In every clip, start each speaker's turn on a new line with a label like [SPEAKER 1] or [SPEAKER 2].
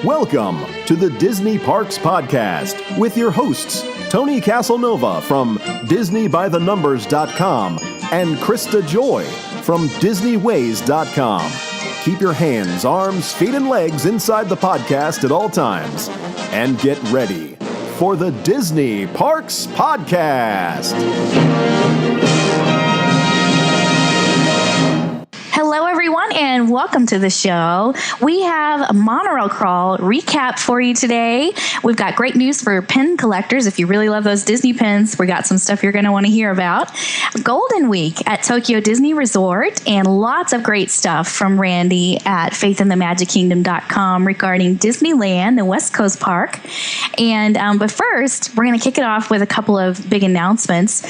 [SPEAKER 1] Welcome to the Disney Parks Podcast with your hosts, Tony Casanova from DisneyByTheNumbers.com and Krista Joy from DisneyWays.com. Keep your hands, arms, feet, and legs inside the podcast at all times. And get ready for the Disney Parks Podcast.
[SPEAKER 2] Hello, everyone, and welcome to the show. We have a monorail crawl recap for you today. We've got great news for pin collectors. If you really love those Disney pins, we got some stuff you're going to want to hear about. Golden Week at Tokyo Disney Resort, and lots of great stuff from Randy at faithinthemagickingdom.com regarding Disneyland, the West Coast Park. And but first, we're going to kick it off with a couple of big announcements.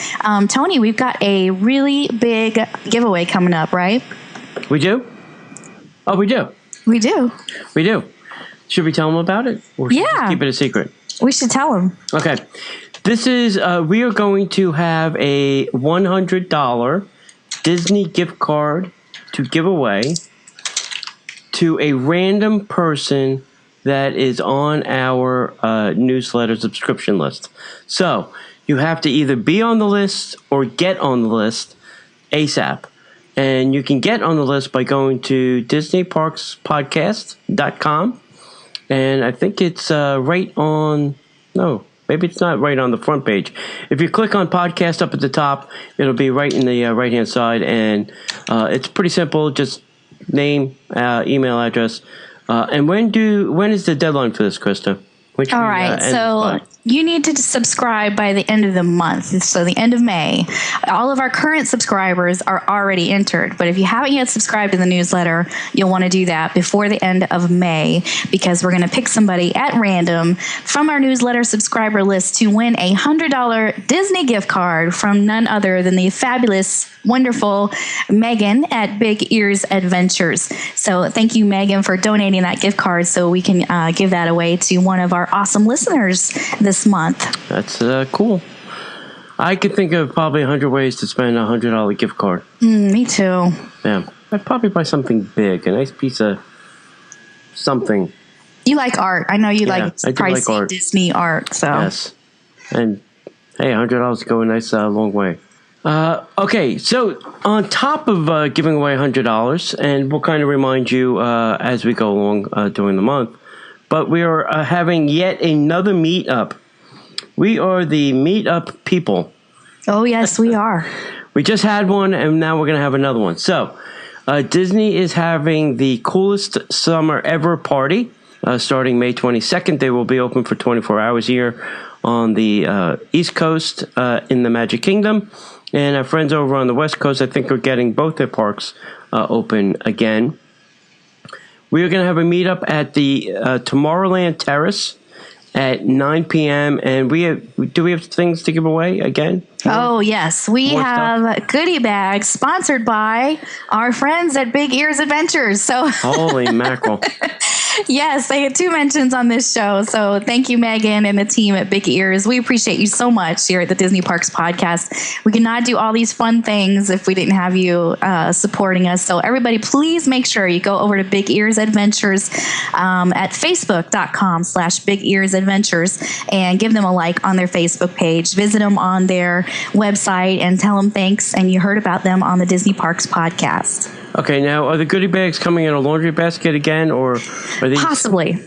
[SPEAKER 2] Tony, we've got a really big giveaway coming up, right?
[SPEAKER 3] We do? Oh, we do.
[SPEAKER 2] We do.
[SPEAKER 3] We do. Should we tell them about it? Or should we just keep it a secret?
[SPEAKER 2] We should tell them.
[SPEAKER 3] Okay. This is, we are going to have a $100 Disney gift card to give away to a random person that is on our newsletter subscription list. So you have to either be on the list or get on the list ASAP. And you can get on the list by going to DisneyParksPodcast.com. And I think it's right on, no, maybe it's not right on the front page. If you click on podcast up at the top, it'll be right in the right-hand side. And it's pretty simple, just name, email address. And when is the deadline for this, Krista?
[SPEAKER 2] All right, so you need to subscribe by the end of the month, so the end of May. All of our current subscribers are already entered, but if you haven't yet subscribed to the newsletter, you'll want to do that before the end of May, because we're going to pick somebody at random from our newsletter subscriber list to win a $100 Disney gift card from none other than the fabulous, wonderful Megan at Big Ears Adventures. So thank you, Megan, for donating that gift card so we can give that away to one of our awesome listeners this month.
[SPEAKER 3] That's cool. I could think of probably 100 ways to spend a $100 gift card.
[SPEAKER 2] Me too.
[SPEAKER 3] Yeah, I'd probably buy something big, a nice piece of something.
[SPEAKER 2] You like art. I know you like pricey art. Disney art. So
[SPEAKER 3] yes, and hey, $100 go a nice long way. Okay, so on top of giving away $100, and we'll kind of remind you as we go along during the month, but we are having yet another meetup. We are the meetup people.
[SPEAKER 2] Oh, yes, we are.
[SPEAKER 3] We just had one, and now we're going to have another one. So Disney is having the coolest summer ever party starting May 22nd. They will be open for 24 hours here on the East Coast in the Magic Kingdom. And our friends over on the West Coast, I think, are getting both their parks open again. We are going to have a meetup at the Tomorrowland Terrace at 9 p.m. And do we have things to give away again?
[SPEAKER 2] Oh, yes. We have goodie bags sponsored by our friends at Big Ears Adventures. So
[SPEAKER 3] holy mackerel.
[SPEAKER 2] Yes, they had 2 mentions on this show. So thank you, Megan and the team at Big Ears. We appreciate you so much here at the Disney Parks Podcast. We could not do all these fun things if we didn't have you supporting us. So everybody, please make sure you go over to Big Ears Adventures at Facebook.com/Big Ears Adventures and give them a like on their Facebook page. Visit them on their website and tell them thanks. And you heard about them on the Disney Parks Podcast.
[SPEAKER 3] Okay, now are the goodie bags coming in a laundry basket again, or are these
[SPEAKER 2] possibly?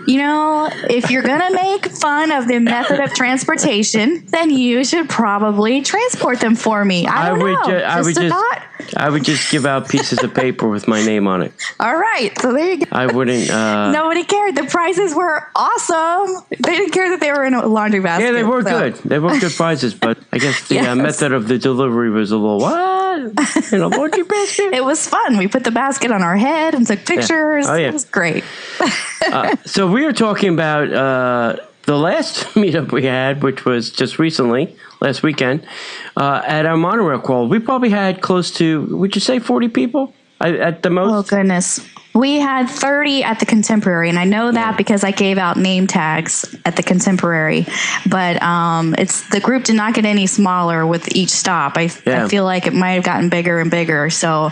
[SPEAKER 2] You know, if you're going to make fun of the method of transportation, then you should probably transport them for me. I would just give out pieces of paper with my name on it. All right. So there you go.
[SPEAKER 3] I wouldn't.
[SPEAKER 2] Nobody cared. The prizes were awesome. They didn't care that they were in a laundry basket.
[SPEAKER 3] Yeah, they were good. They were good prizes, but I guess the method of the delivery was a little, what? In a laundry basket?
[SPEAKER 2] It was fun. We put the basket on our head and took pictures. Yeah. Oh, yeah. It was great.
[SPEAKER 3] So we were talking about the last meetup we had, which was just recently, last weekend, at our monorail crawl. We probably had close to, would you say 40 people at the most?
[SPEAKER 2] Oh, goodness. We had 30 at the Contemporary, and I know that because I gave out name tags at the Contemporary. But the group did not get any smaller with each stop. I feel like it might have gotten bigger and bigger. So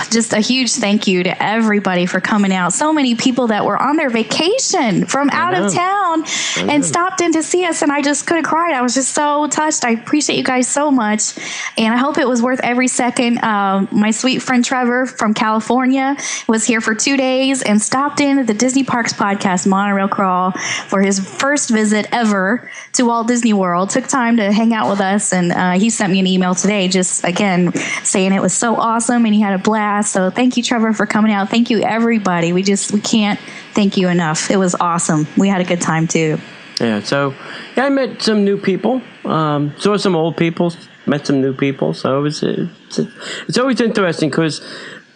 [SPEAKER 2] just a huge thank you to everybody for coming out. So many people that were on their vacation from out of town and stopped in to see us, and I just could have cried. I was just so touched. I appreciate you guys so much, and I hope it was worth every second. My sweet friend Trevor from California was here for 2 days and stopped in at the Disney Parks Podcast Monorail Crawl for his first visit ever to Walt Disney World. Took time to hang out with us, and he sent me an email today just, again, saying it was so awesome and he had a blast. So thank you, Trevor, for coming out. Thank you, everybody. We can't thank you enough. It was awesome. We had a good time, too.
[SPEAKER 3] Yeah, so I met some new people, saw some old people, met some new people. So it's always interesting because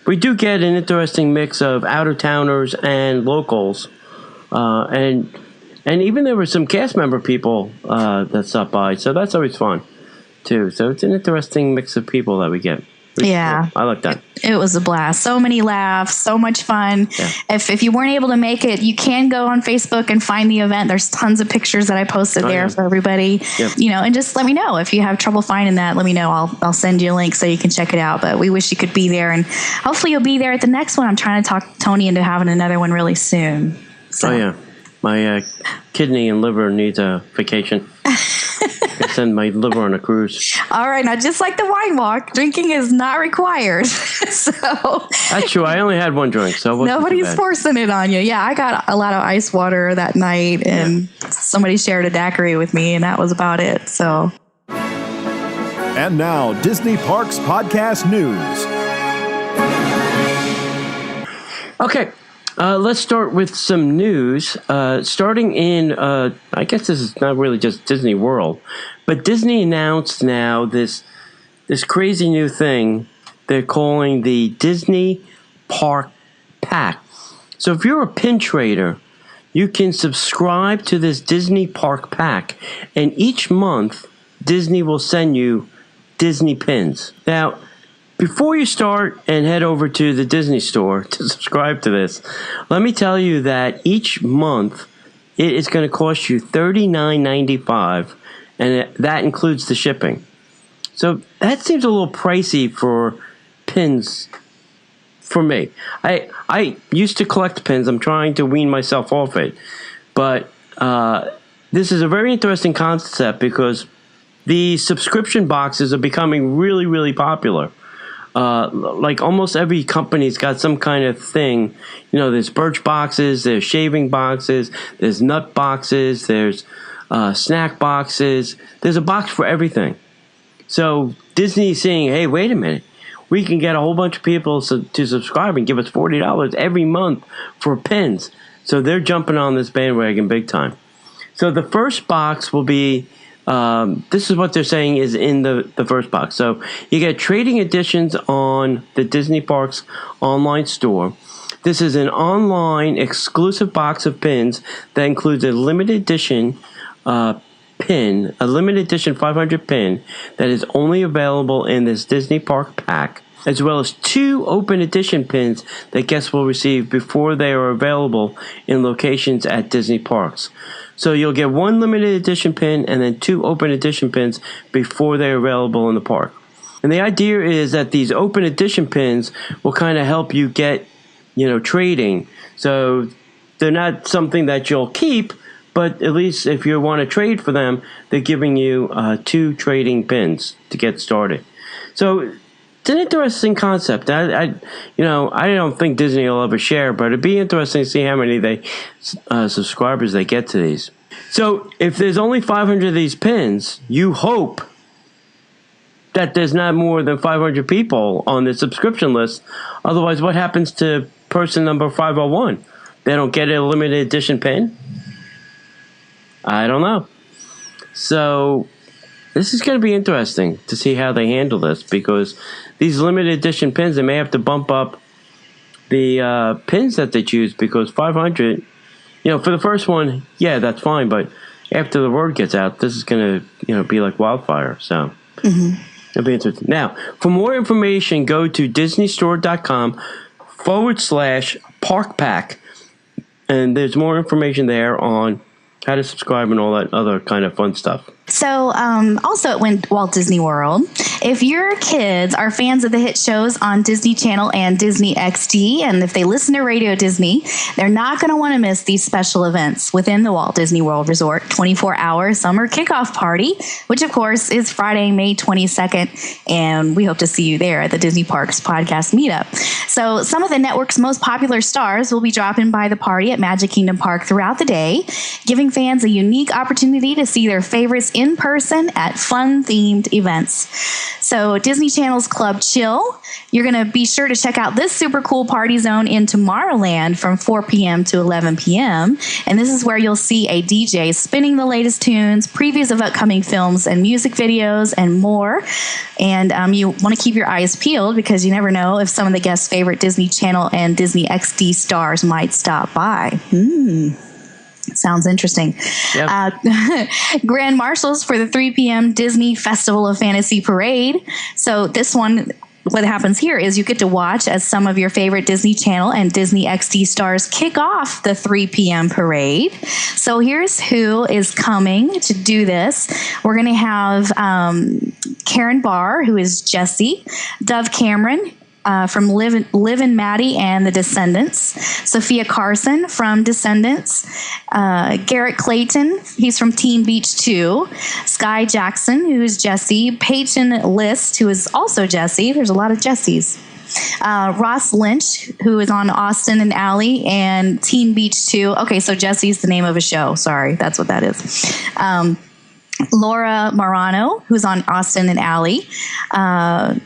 [SPEAKER 3] we do get an interesting mix of out-of-towners and locals. And even there were some cast member people that stopped by. So that's always fun, too. So it's an interesting mix of people that we get.
[SPEAKER 2] Yeah.
[SPEAKER 3] I like that.
[SPEAKER 2] It was a blast. So many laughs, so much fun.
[SPEAKER 3] Yeah.
[SPEAKER 2] If you weren't able to make it, you can go on Facebook and find the event. There's tons of pictures that I posted there for everybody.
[SPEAKER 3] Yep.
[SPEAKER 2] And just let me know if you have trouble finding that. Let me know. I'll send you a link so you can check it out. But we wish you could be there, and hopefully you'll be there at the next one. I'm trying to talk Tony into having another one really soon. So.
[SPEAKER 3] Oh yeah, my kidney and liver needs a vacation. I send my liver on a cruise.
[SPEAKER 2] All right, now just like the wine walk, drinking is not required. So
[SPEAKER 3] that's true. I only had one drink, so it wasn't
[SPEAKER 2] nobody's forcing it on you. Yeah, I got a lot of ice water that night, and somebody shared a daiquiri with me, and that was about it. So.
[SPEAKER 1] And now, Disney Parks Podcast News.
[SPEAKER 3] Okay. Let's start with some news. Starting in, I guess this is not really just Disney World, but Disney announced now this crazy new thing they're calling the Disney Park Pack. So if you're a pin trader, you can subscribe to this Disney Park Pack, and each month Disney will send you Disney pins. Now, before you start and head over to the Disney store to subscribe to this, let me tell you that each month it is going to cost you $39.95, and that includes the shipping. So that seems a little pricey for pins for me. I used to collect pins. I'm trying to wean myself off it. But this is a very interesting concept because the subscription boxes are becoming really, really popular. Like almost every company's got some kind of thing. There's birch boxes, there's shaving boxes, there's nut boxes, there's snack boxes. There's a box for everything. So Disney's saying, hey, wait a minute. We can get a whole bunch of people to subscribe and give us $40 every month for pins. So they're jumping on this bandwagon big time. So the first box will be this is what they're saying is in the first box. So you get trading editions on the Disney Parks online store. This is an online exclusive box of pins that includes a limited edition pin, a limited edition 500 pin that is only available in this Disney Park Pack, as well as 2 open edition pins that guests will receive before they are available in locations at Disney Parks. So you'll get 1 limited edition pin and then 2 open edition pins before they're available in the park. And the idea is that these open edition pins will kind of help you get, trading. So they're not something that you'll keep, but at least if you want to trade for them, they're giving you 2 trading pins to get started. So it's an interesting concept. I don't think Disney will ever share, but it'd be interesting to see how many subscribers they get to these. So if there's only 500 of these pins, you hope that there's not more than 500 people on the subscription list. Otherwise, what happens to person number 501? They don't get a limited edition pin? I don't know. So this is going to be interesting to see how they handle this, because these limited edition pins, they may have to bump up the pins that they choose, because 500, for the first one, yeah, that's fine. But after the word gets out, this is going to, be like wildfire. So it'll be interesting. Now, for more information, go to disneystore.com Park Pack. And there's more information there on how to subscribe and all that other kind of fun stuff.
[SPEAKER 2] So, also at Walt Disney World, if your kids are fans of the hit shows on Disney Channel and Disney XD, and if they listen to Radio Disney, they're not going to want to miss these special events within the Walt Disney World Resort 24-hour summer kickoff party, which of course is Friday, May 22nd, and we hope to see you there at the Disney Parks Podcast Meetup. So some of the network's most popular stars will be dropping by the party at Magic Kingdom Park throughout the day, giving fans a unique opportunity to see their favorites in person at fun-themed events. So Disney Channel's Club Chill, you're going to be sure to check out this super cool party zone in Tomorrowland from 4 p.m. to 11 p.m. And this is where you'll see a DJ spinning the latest tunes, previews of upcoming films and music videos, and more. And you want to keep your eyes peeled because you never know if some of the guests' favorite Disney Channel and Disney XD stars might stop by. Sounds interesting. Yep. Grand Marshals for the 3 p.m. Disney Festival of Fantasy Parade. So this one, what happens here is you get to watch as some of your favorite Disney Channel and Disney XD stars kick off the 3 p.m. parade. So here's who is coming to do this. We're going to have Karen Barr, who is Jessie, Dove Cameron, from Liv and Maddie and the Descendants, Sophia Carson from Descendants, Garrett Clayton, he's from Teen Beach 2, Sky Jackson, who is Jessie, Peyton List, who is also Jessie. There's a lot of Jessies. Ross Lynch, who is on Austin and Ally and Teen Beach 2. Okay, so Jessie's the name of a show. Sorry, that's what that is. Laura Marano, who's on Austin and Ally.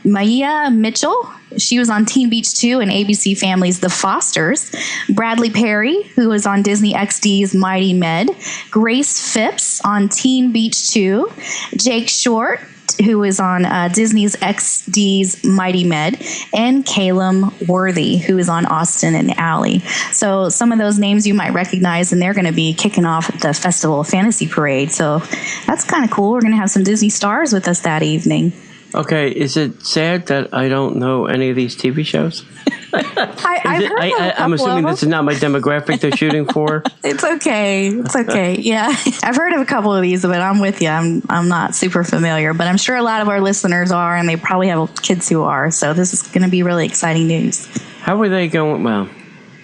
[SPEAKER 2] Maya Mitchell, she was on Teen Beach 2 and ABC Family's The Fosters. Bradley Perry, who is on Disney XD's Mighty Med. Grace Phipps on Teen Beach 2. Jake Short, who is on Disney's XD's Mighty Med, and Calum Worthy, who is on Austin and Ally. So some of those names you might recognize, and they're going to be kicking off the Festival of Fantasy Parade. So that's kind of cool. We're going to have some Disney stars with us that evening.
[SPEAKER 3] Okay, is it sad that I don't know any of these TV shows? I'm assuming this is not my demographic they're shooting for.
[SPEAKER 2] It's okay. It's okay. Yeah. I've heard of a couple of these, but I'm with you. I'm not super familiar, but I'm sure a lot of our listeners are, and they probably have kids who are. So this is going to be really exciting news.
[SPEAKER 3] How are they going? Well,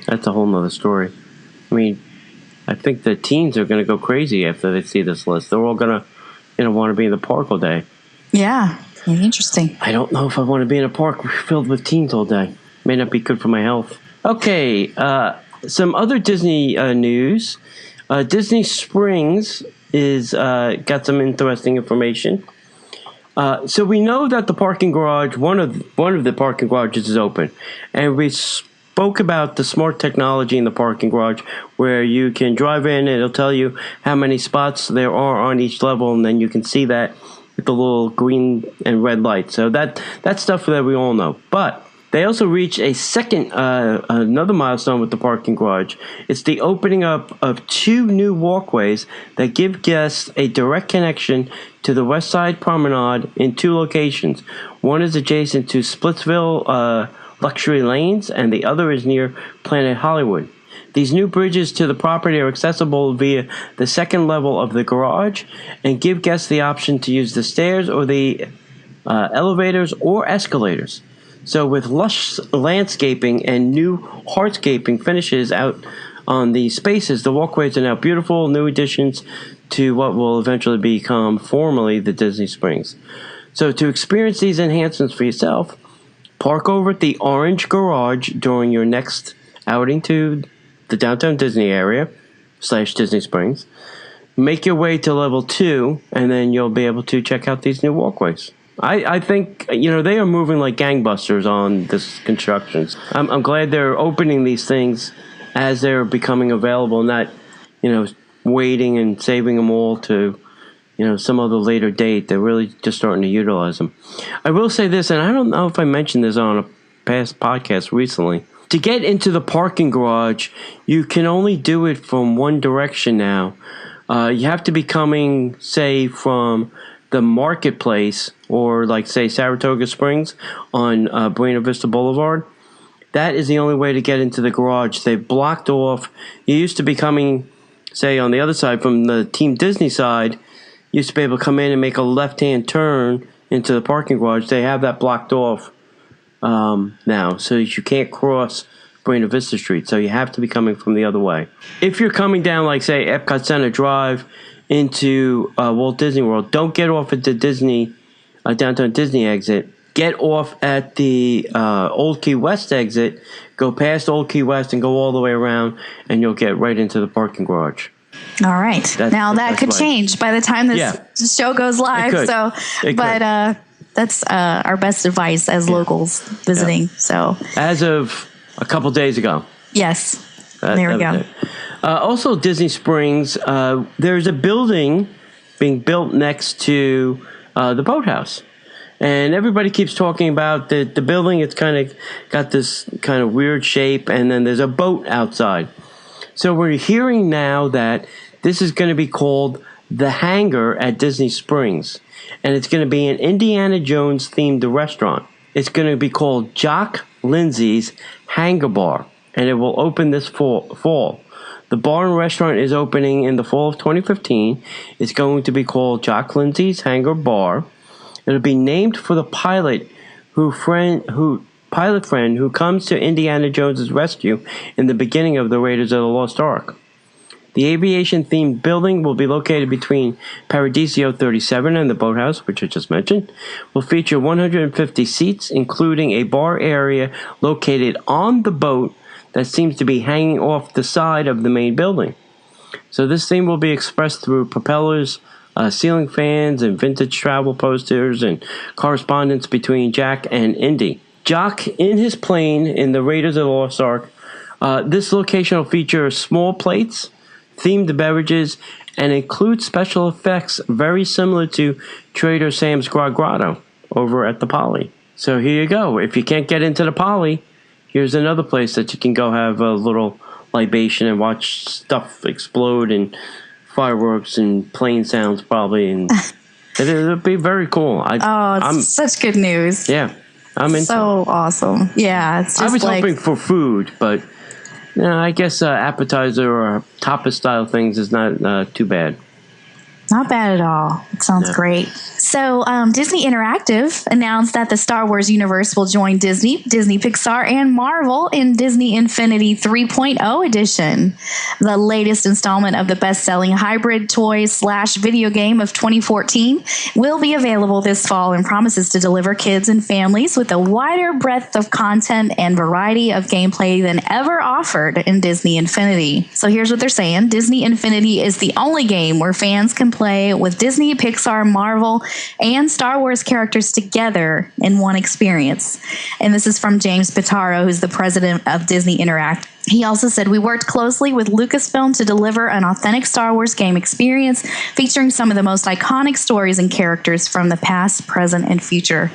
[SPEAKER 3] that's a whole nother story. I mean, I think the teens are going to go crazy after they see this list. They're all going to, want to be in the park all day.
[SPEAKER 2] Yeah. Interesting.
[SPEAKER 3] I don't know if I want to be in a park filled with teens all day. May not be good for my health. Okay, some other Disney news. Disney Springs is got some interesting information. So we know that the parking garage, one of the parking garages is open, and we spoke about the smart technology in the parking garage, where you can drive in and it'll tell you how many spots there are on each level, and then you can see that with the little green and red light. So that's stuff that we all know. But they also reached a second, another milestone with the parking garage. It's the opening up of 2 new walkways that give guests a direct connection to the West Side Promenade in 2 locations. One is adjacent to Splitsville Luxury Lanes, and the other is near Planet Hollywood. These new bridges to the property are accessible via the second level of the garage and give guests the option to use the stairs or the elevators or escalators. So with lush landscaping and new hardscaping finishes out on the spaces, the walkways are now beautiful new additions to what will eventually become formally the Disney Springs. So to experience these enhancements for yourself, park over at the Orange Garage during your next outing to the downtown Disney area / Disney Springs. Make your way to level 2, and then you'll be able to check out these new walkways. I think, they are moving like gangbusters on this construction. I'm glad they're opening these things as they're becoming available, not, waiting and saving them all to, some other later date. They're really just starting to utilize them. I will say this, and I don't know if I mentioned this on a past podcast recently. To get into the parking garage, you can only do it from one direction now. You have to be coming, say, from the marketplace or, like, say, Saratoga Springs on Buena Vista Boulevard. That is the only way to get into the garage. They blocked off. You used to be coming, say, on the other side from the Team Disney side. You used to be able to come in and make a left-hand turn into the parking garage. They have that blocked off now, so you can't cross Buena Vista Street. So you have to be coming from the other way. If you're coming down, like, say, Epcot Center Drive into Walt Disney World, don't get off at the Disney downtown Disney exit. Get off at the Old Key West exit, go past Old Key West and go all the way around, and you'll get right into the parking garage.
[SPEAKER 2] All right. That could change by the time this show goes live. That's our best advice as locals visiting. Yeah. So
[SPEAKER 3] as of a couple days ago.
[SPEAKER 2] Yes. There we go.
[SPEAKER 3] Also, Disney Springs, there's a building being built next to the boathouse. And everybody keeps talking about the building. It's kind of got this kind of weird shape, and then there's a boat outside. So we're hearing now that this is going to be called the Hangar at Disney Springs. And it's going to be an Indiana Jones themed restaurant. It's going to be called Jock Lindsay's Hangar Bar, and it will open this fall. The bar and restaurant is opening in the fall of 2015. It's going to be called Jock Lindsay's Hangar Bar. It'll be named for the pilot friend who comes to Indiana Jones's rescue in the beginning of the Raiders of the Lost Ark. The aviation-themed building will be located between Paradiso 37 and the boathouse, which I just mentioned. Will feature 150 seats, including a bar area located on the boat that seems to be hanging off the side of the main building. So this theme will be expressed through propellers, ceiling fans, and vintage travel posters, and correspondence between Jack and Indy. Jock in his plane in the Raiders of the Lost Ark. This location will feature small plates, themed beverages, and include special effects very similar to Trader Sam's Grotto over at the Poly. So here you go. If you can't get into the Poly, here's another place that you can go have a little libation and watch stuff explode and fireworks and plane sounds probably, and it'll be very cool.
[SPEAKER 2] It's such good news.
[SPEAKER 3] Yeah, I'm into
[SPEAKER 2] so awesome. Yeah, it's just
[SPEAKER 3] I was hoping for food, but I guess appetizer or tapas style things is not too bad.
[SPEAKER 2] Not bad at all. It sounds great. So Disney Interactive announced that the Star Wars universe will join Disney Pixar, and Marvel in Disney Infinity 3.0 edition. The latest installment of the best-selling hybrid toy/video game of 2014 will be available this fall and promises to deliver kids and families with a wider breadth of content and variety of gameplay than ever offered in Disney Infinity. So here's what they're saying. Disney Infinity is the only game where fans can play with Disney, Pixar, Marvel, and Star Wars characters together in one experience. And this is from James Pitaro, who's the president of Disney Interact. He also said, "We worked closely with Lucasfilm to deliver an authentic Star Wars game experience featuring some of the most iconic stories and characters from the past, present, and future."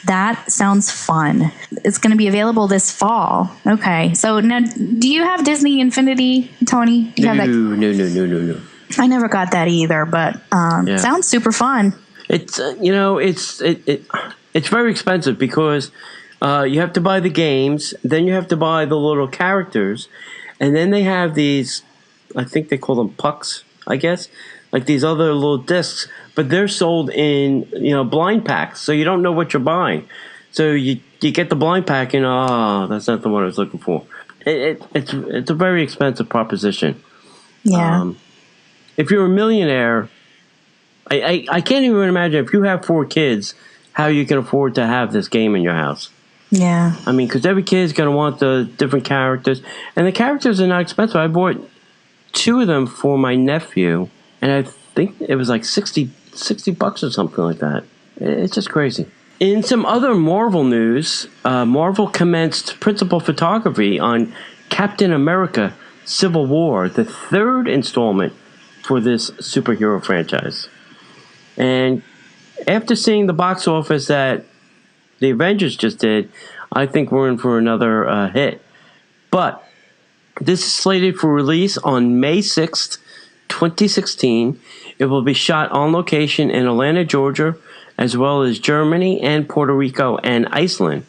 [SPEAKER 2] That sounds fun. It's going to be available this fall. Okay. So now, do you have Disney Infinity, Tony? Do you have that?
[SPEAKER 3] No.
[SPEAKER 2] I never got that either, but sounds super fun.
[SPEAKER 3] It's it's very expensive because you have to buy the games, then you have to buy the little characters, and then they have these, I think they call them pucks, I guess, like these other little discs, but they're sold in blind packs, so you don't know what you're buying. So you get the blind pack and that's not the one I was looking for. It's a very expensive proposition.
[SPEAKER 2] Yeah.
[SPEAKER 3] If you're a millionaire, I can't even imagine if you have 4 kids, how you can afford to have this game in your house.
[SPEAKER 2] Yeah.
[SPEAKER 3] I mean, because every kid's going to want the different characters. And the characters are not expensive. I bought 2 of them for my nephew, and I think it was like $60 or something like that. It's just crazy. In some other Marvel news, Marvel commenced principal photography on Captain America Civil War, the 3rd installment for this superhero franchise. And after seeing the box office that the Avengers just did, I think we're in for another hit. But this is slated for release on May 6th, 2016. It will be shot on location in Atlanta, Georgia, as well as Germany and Puerto Rico and Iceland.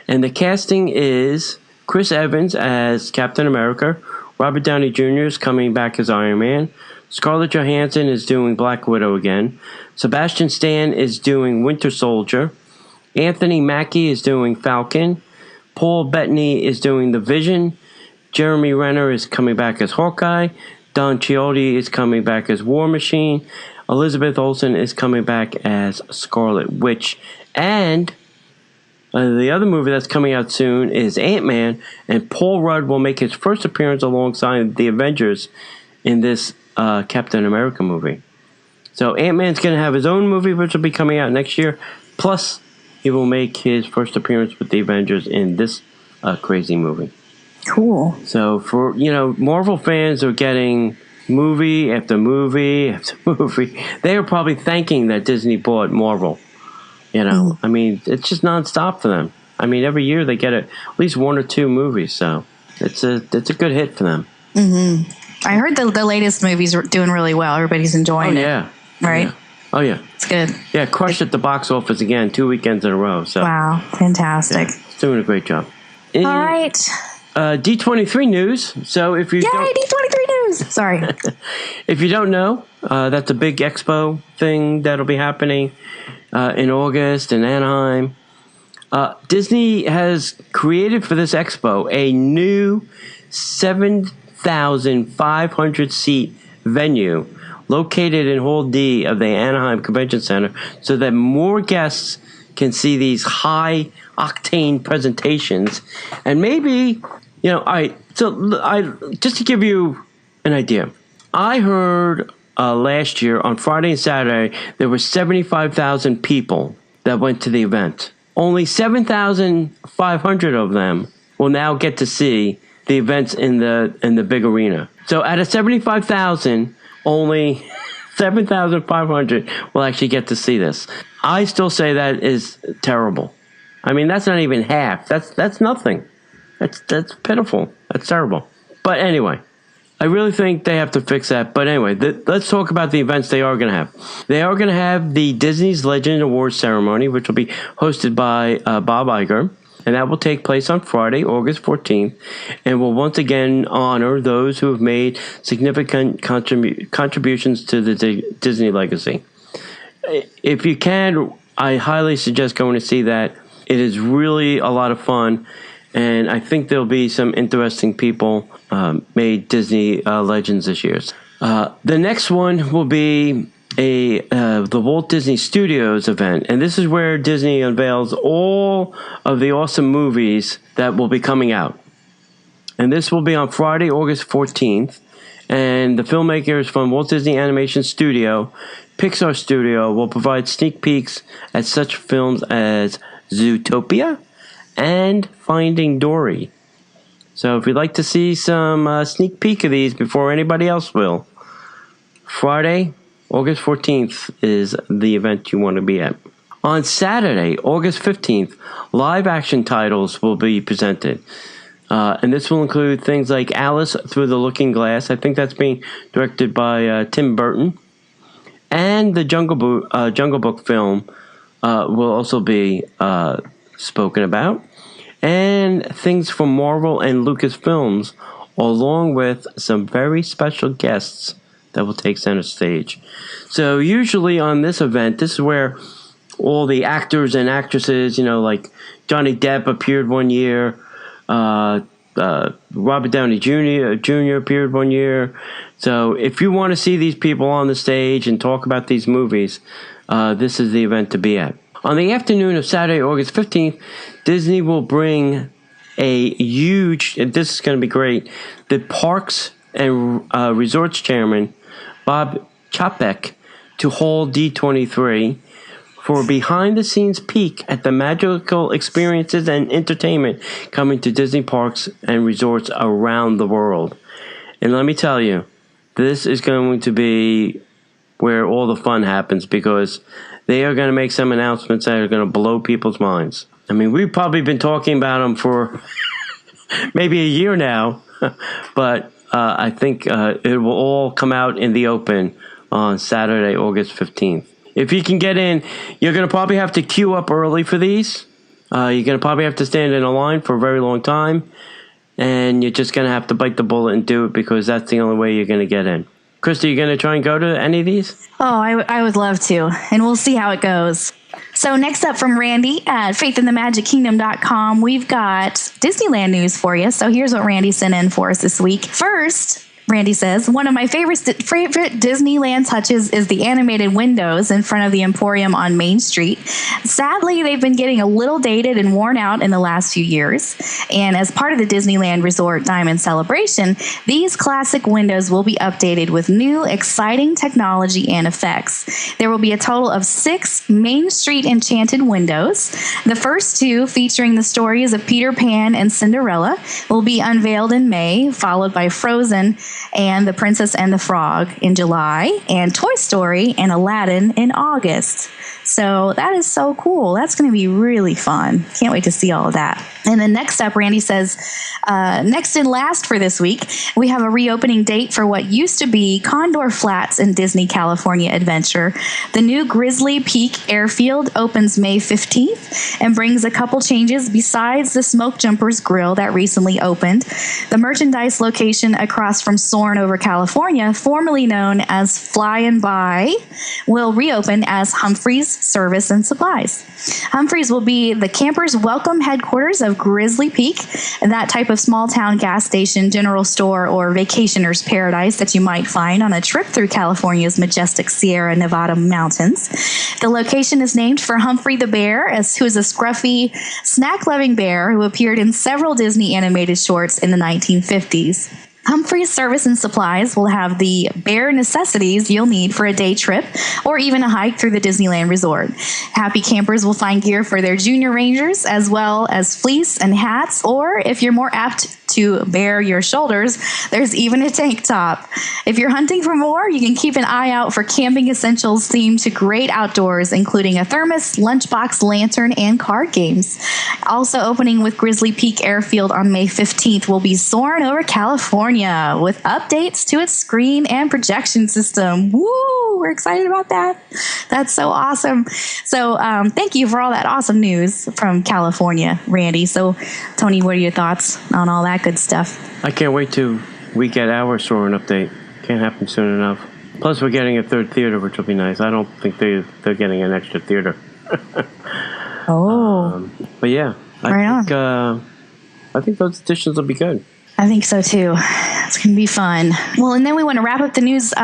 [SPEAKER 3] And the casting is Chris Evans as Captain America. Robert Downey Jr. is coming back as Iron Man. Scarlett Johansson is doing Black Widow again. Sebastian Stan is doing Winter Soldier. Anthony Mackie is doing Falcon. Paul Bettany is doing The Vision. Jeremy Renner is coming back as Hawkeye. Don Quixote is coming back as War Machine. Elizabeth Olsen is coming back as Scarlet Witch. And the other movie that's coming out soon is Ant-Man, and Paul Rudd will make his first appearance alongside the Avengers in this Captain America movie. So Ant-Man's going to have his own movie, which will be coming out next year. Plus, he will make his first appearance with the Avengers in this crazy movie.
[SPEAKER 2] Cool.
[SPEAKER 3] So for, Marvel fans are getting movie after movie after movie. They are probably thanking that Disney bought Marvel. I mean, it's just nonstop for them. I mean, every year they get at least one or two movies, so it's a good hit for them.
[SPEAKER 2] Mm-hmm. I heard the latest movies are doing really well. Everybody's enjoying it.
[SPEAKER 3] Yeah.
[SPEAKER 2] Right?
[SPEAKER 3] Yeah. Oh, yeah.
[SPEAKER 2] It's good.
[SPEAKER 3] Yeah, crushed at the box office again 2 weekends in a row. So
[SPEAKER 2] wow, fantastic.
[SPEAKER 3] Yeah, it's doing a great job.
[SPEAKER 2] All right.
[SPEAKER 3] D23 news. So if you
[SPEAKER 2] Yay, D23 news. Sorry.
[SPEAKER 3] If you don't know, that's a big expo thing that'll be happening in August in Anaheim. Disney has created for this expo a new 7,500 seat venue located in Hall D of the Anaheim Convention Center so that more guests can see these high octane presentations. And maybe, just to give you an idea, I heard last year on Friday and Saturday, there were 75,000 people that went to the event. Only 7,500 of them will now get to see the events in the big arena. So out of 75,000, only 7,500 will actually get to see this. I still say that is terrible. I mean, that's not even half. That's nothing. That's pitiful. That's terrible. But anyway, I really think they have to fix that. But anyway, let's talk about the events they are going to have. They are going to have the Disney's Legend Awards ceremony, which will be hosted by Bob Iger. And that will take place on Friday, August 14th, and will once again honor those who have made significant contributions to the Disney legacy. If you can, I highly suggest going to see that. It is really a lot of fun, and I think there'll be some interesting people made Disney legends this year. The next one will be the Walt Disney Studios event, and this is where Disney unveils all of the awesome movies that will be coming out. And this will be on Friday, August 14th, and the filmmakers from Walt Disney Animation Studio, Pixar Studio, will provide sneak peeks at such films as Zootopia and Finding Dory. So if you'd like to see some sneak peek of these before anybody else will, Friday, August 14th is the event you want to be at. On Saturday, August 15th, live action titles will be presented. And this will include things like Alice Through the Looking Glass. I think that's being directed by Tim Burton. And the Jungle Book film will also be spoken about. And things from Marvel and Lucasfilms, along with some very special guests that will take center stage. So usually on this event, this is where all the actors and actresses, like Johnny Depp appeared one year, Robert Downey Jr. appeared one year. So if you want to see these people on the stage and talk about these movies, this is the event to be at. On the afternoon of Saturday, August 15th, Disney will bring a huge, this is going to be great, the Parks and Resorts Chairman, Bob Chapek, to Hall D23 for a behind-the-scenes peek at the magical experiences and entertainment coming to Disney parks and resorts around the world. And let me tell you, this is going to be where all the fun happens, because they are going to make some announcements that are going to blow people's minds. I mean, we've probably been talking about them for maybe a year now, but I think it will all come out in the open on Saturday, August 15th. If you can get in, you're going to probably have to queue up early for these. You're going to probably have to stand in a line for a very long time. and you're just going to have to bite the bullet and do it because that's the only way you're going to get in. Krista, you going to try and go to any of these?
[SPEAKER 2] Oh, I would love to, and we'll see how it goes. So next up from Randy at faithinthemagickingdom.com, we've got Disneyland news for you. So here's what Randy sent in for us this week. First, Randy says, one of my favorite Disneyland touches is the animated windows in front of the Emporium on Main Street. Sadly, they've been getting a little dated and worn out in the last few years. And as part of the Disneyland Resort Diamond Celebration, these classic windows will be updated with new, exciting technology and effects. There will be a total of 6 Main Street Enchanted windows. The first 2, featuring the stories of Peter Pan and Cinderella, will be unveiled in May, followed by Frozen and The Princess and the Frog in July, and Toy Story and Aladdin in August. So that is so cool. That's going to be really fun. Can't wait to see all of that. And then next up, Randy says, next and last for this week, we have a reopening date for what used to be Condor Flats in Disney California Adventure. The new Grizzly Peak Airfield opens May 15th and brings a couple changes besides the Smoke Jumpers Grill that recently opened. The merchandise location across from Soarin' Over California, formerly known as Flyin' By, will reopen as Humphreys Service and Supplies. Humphreys will be the campers' welcome headquarters of Grizzly Peak, that type of small town gas station, general store, or vacationer's paradise that you might find on a trip through California's majestic Sierra Nevada mountains. The location is named for Humphrey the Bear, who is a scruffy, snack-loving bear who appeared in several Disney animated shorts in the 1950s. Humphreys Service and Supplies will have the bare necessities you'll need for a day trip or even a hike through the Disneyland Resort. Happy campers will find gear for their junior rangers as well as fleece and hats, or if you're more apt to bare your shoulders, there's even a tank top. If you're hunting for more, you can keep an eye out for camping essentials themed to great outdoors, including a thermos, lunchbox, lantern, and card games. Also opening with Grizzly Peak Airfield on May 15th will be Soarin' Over California with updates to its screen and projection system. Woo! We're excited about that. That's so awesome. So thank you for all that awesome news from California, Randy. So Tony, what are your thoughts on all that good stuff?
[SPEAKER 3] I can't wait till we get our Soarin' update. Can't happen soon enough. Plus, we're getting a 3rd theater, which will be nice. I don't think they're getting an extra theater. But yeah, I think those additions will be good.
[SPEAKER 2] I think so too. It's going to be fun. Well, and then we want to wrap up the news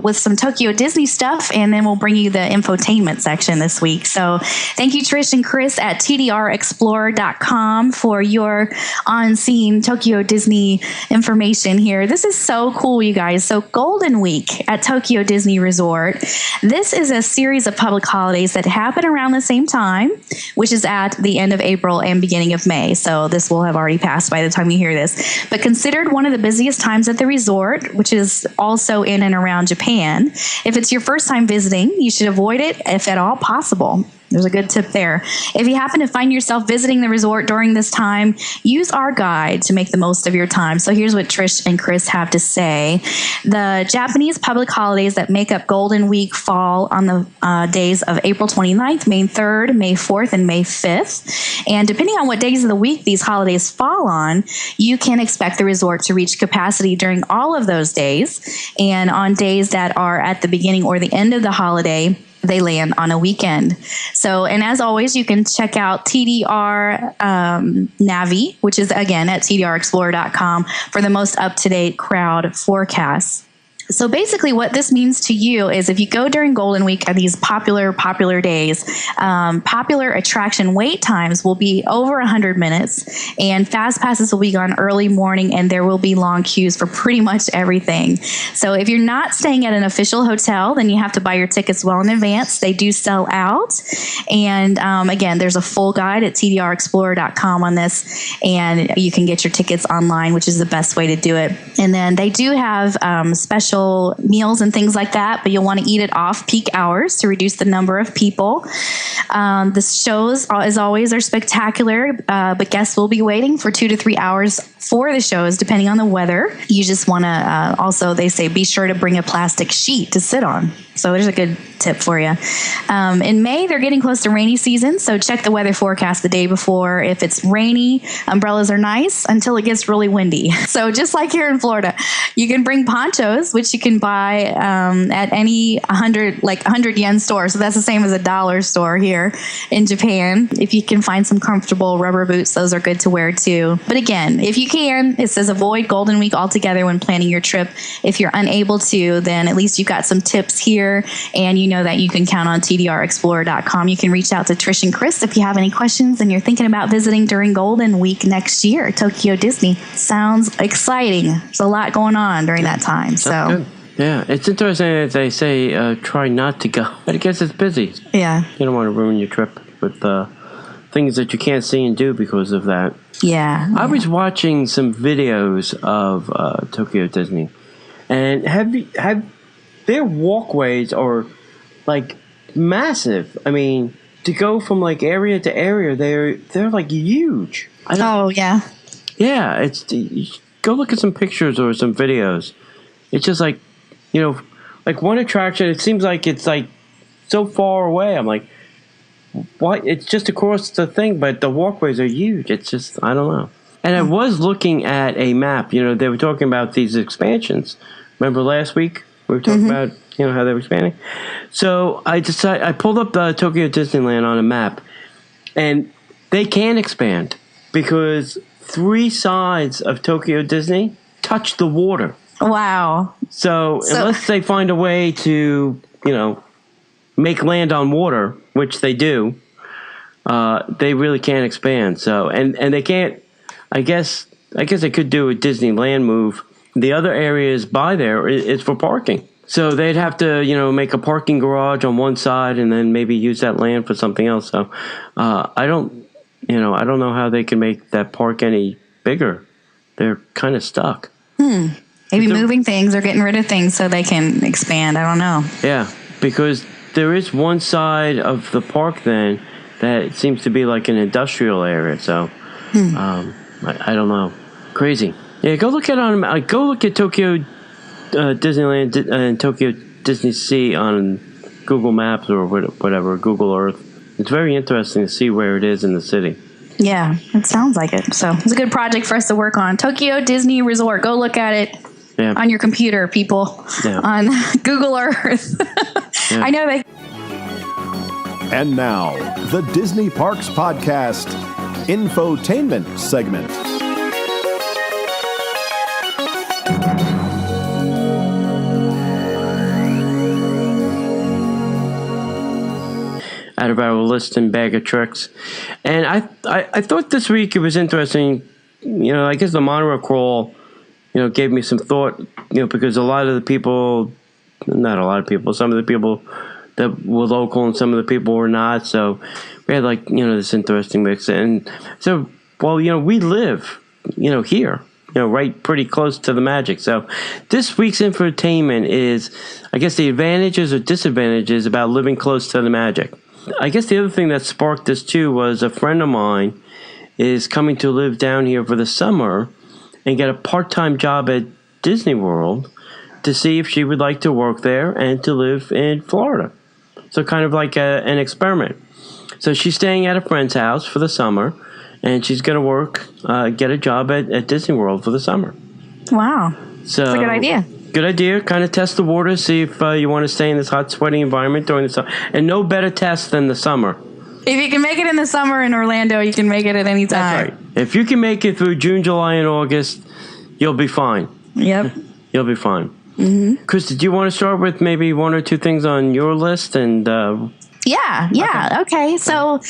[SPEAKER 2] with some Tokyo Disney stuff, and then we'll bring you the infotainment section this week. So thank you, Trish and Chris at tdrexplorer.com for your on-scene Tokyo Disney information here. This is so cool, you guys. So Golden Week at Tokyo Disney Resort. This is a series of public holidays that happen around the same time, which is at the end of April and beginning of May. So this will have already passed by the time you hear this. But considered one of the busiest times at the resort, which is also in and around Japan. If it's your first time visiting, you should avoid it if at all possible. There's a good tip there. If you happen to find yourself visiting the resort during this time, use our guide to make the most of your time. So here's what Trish and Chris have to say. The Japanese public holidays that make up Golden Week fall on the days of April 29th, May 3rd, May 4th, and May 5th. And depending on what days of the week these holidays fall on, you can expect the resort to reach capacity during all of those days. And on days that are at the beginning or the end of the holiday, they land on a weekend. So, and as always, you can check out TDR Navi, which is again at tdrexplorer.com for the most up-to-date crowd forecasts. So basically what this means to you is if you go during Golden Week at these popular days, popular attraction wait times will be over 100 minutes, and fast passes will be gone early morning, and there will be long queues for pretty much everything. So if you're not staying at an official hotel, then you have to buy your tickets well in advance. They do sell out. And again, there's a full guide at tdrexplorer.com on this, and you can get your tickets online, which is the best way to do it. And then they do have special special meals and things like that, but you'll want to eat it off peak hours to reduce the number of people. The shows, as always, are spectacular, but guests will be waiting for 2 to 3 hours for the shows, depending on the weather. You just want to, also, they say, be sure to bring a plastic sheet to sit on. So there's a good tip for you. In May, they're getting close to rainy season, so check the weather forecast the day before. If it's rainy, umbrellas are nice until it gets really windy. So just like here in Florida, you can bring ponchos, which you can buy at any 100 yen store. So that's the same as a dollar store here in Japan. If you can find some comfortable rubber boots, those are good to wear too. But again, if you can, it says avoid Golden Week altogether when planning your trip. If you're unable to, then at least you've got some tips here, and you know that you can count on tdrexplorer.com. You can reach out to Trish and Chris if you have any questions and you're thinking about visiting during Golden Week next year. Tokyo Disney sounds exciting. There's a lot going on during that time. So
[SPEAKER 3] yeah, it's interesting that they say try not to go, but I guess it's busy.
[SPEAKER 2] Yeah,
[SPEAKER 3] you don't want to ruin your trip with things that you can't see and do because of that.
[SPEAKER 2] Yeah,
[SPEAKER 3] I was watching some videos of Tokyo Disney, and have their walkways are like massive. I mean, to go from like area to area, they're like huge.
[SPEAKER 2] Oh yeah.
[SPEAKER 3] Yeah, go look at some pictures or some videos. It's just like, like one attraction, it seems like it's like so far away. I'm like, what? It's just across the thing, but the walkways are huge. It's just, I don't know. And I was looking at a map. They were talking about these expansions. Remember last week we were talking about how they were expanding. So I pulled up the Tokyo Disneyland on a map, and they can expand because 3 sides of Tokyo Disney touch the water.
[SPEAKER 2] Wow.
[SPEAKER 3] So unless they find a way to, make land on water, which they do, they really can't expand. So and they can't. I guess they could do a Disneyland move. The other areas by there is for parking. So they'd have to, make a parking garage on one side and then maybe use that land for something else. So I don't know how they can make that park any bigger. They're kind of stuck.
[SPEAKER 2] Maybe moving things or getting rid of things so they can expand. I don't know.
[SPEAKER 3] Yeah, because there is one side of the park then that seems to be like an industrial area. So I don't know. Crazy. Yeah, go look at Tokyo Disneyland and Tokyo Disney Sea on Google Maps or whatever, Google Earth. It's very interesting to see where it is in the city.
[SPEAKER 2] Yeah, it sounds like it. So it's a good project for us to work on. Tokyo Disney Resort. Go look at it on your computer, people, on Google Earth. I know they.
[SPEAKER 1] And now, the Disney Parks Podcast Infotainment segment.
[SPEAKER 3] Out of our list and bag of tricks. And I thought this week it was interesting, I guess the monorail crawl, gave me some thought, because a lot of the people, not a lot of people, some of the people that were local and some of the people were not. So we had this interesting mix. And so, we live, here, right pretty close to the magic. So this week's infotainment is, I guess, the advantages or disadvantages about living close to the magic. I guess the other thing that sparked this too was a friend of mine is coming to live down here for the summer and get a part-time job at Disney World to see if she would like to work there and to live in Florida. So kind of like an experiment. So she's staying at a friend's house for the summer, and she's going to get a job at Disney World for the summer.
[SPEAKER 2] Wow.
[SPEAKER 3] So
[SPEAKER 2] that's a good idea.
[SPEAKER 3] Good idea. Kind of test the water, see if you want to stay in this hot, sweaty environment during the summer. And no better test than the summer.
[SPEAKER 2] If you can make it in the summer in Orlando, you can make it at any time.
[SPEAKER 3] That's right. If you can make it through June, July, and August, you'll be fine.
[SPEAKER 2] Yep.
[SPEAKER 3] You'll be fine. Mm-hmm. Chris, did you want to start with maybe 1 or 2 things on your list? And
[SPEAKER 2] Yeah. Okay. So